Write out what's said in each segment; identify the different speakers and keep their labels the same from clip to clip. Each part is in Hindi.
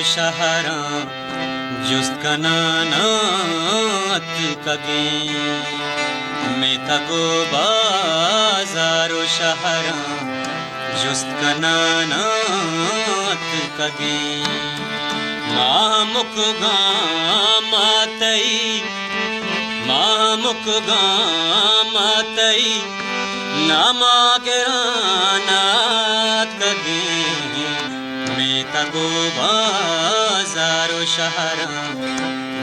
Speaker 1: शहरा जुस्त कनानात कगे मैं तगो बाजारो शहरा जुस्त कनानात कगे मामुक गामातई नामा गिरानात कगे मैं तगो बाजारो शहरा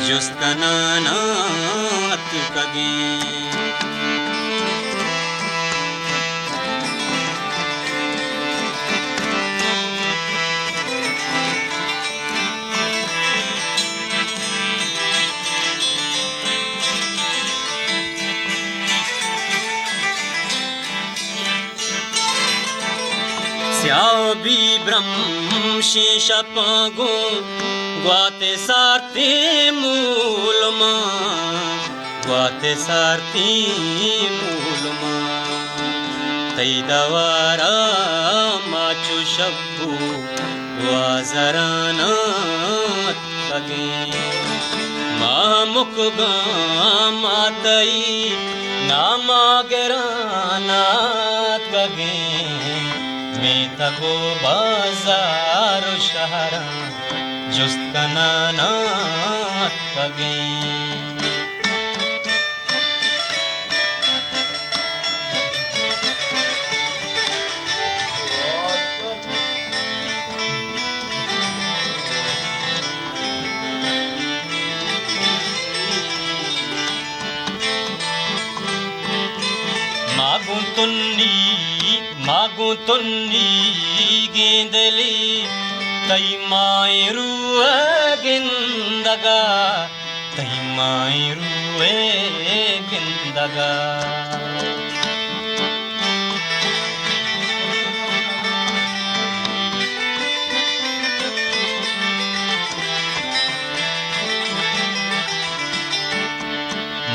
Speaker 1: जुस्त कनानात कगे स्याबी ब्रह्म शेष पागो ग्वाते सारती मूलमा तई दवारा माचो शब्बू वाजरानात कगे मामुक गामातई नामा गिरानात कगे मैं तगो बाजारो शहरा जुस्त कनानात कगे मागू तुन्नी गेंदली तई मायरुए गिंदगा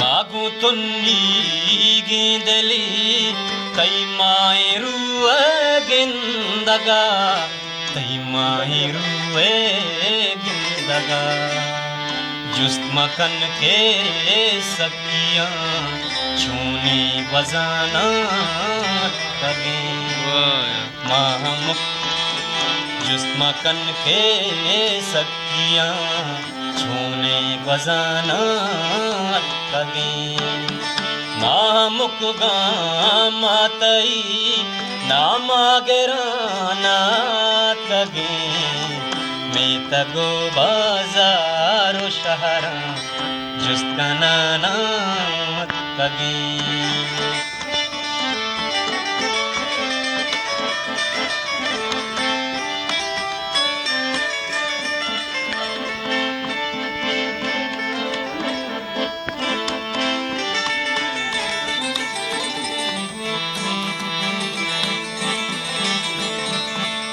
Speaker 1: मागू तुन्नी गेंदली तई मायरुए गिंदगा जुस्त मकन के सकियां छूने बजाना कगे जुस्त मकन के सकियां छूने बजाना कगे मामुक गामातई नामा गिरानात कगे मैं तगो बाजारो शहरा जुस्त कनानात कगे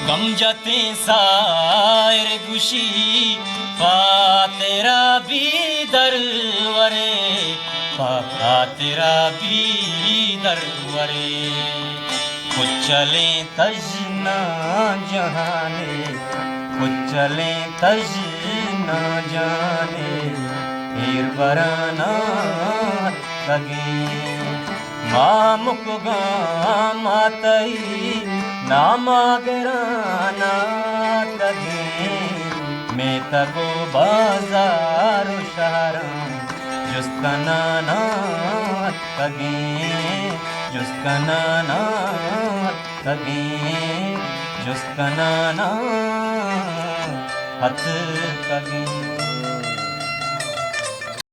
Speaker 1: गम जते सायर गुशी पा तेरा भी दरवरे कुछ चले तज ना जाने हीर बराना कगे मामुक गामातई नामा गिरानात कगे मैं तगो बाजारो शहरा जुस्त कनानात कगे जुस्त कनानात कगे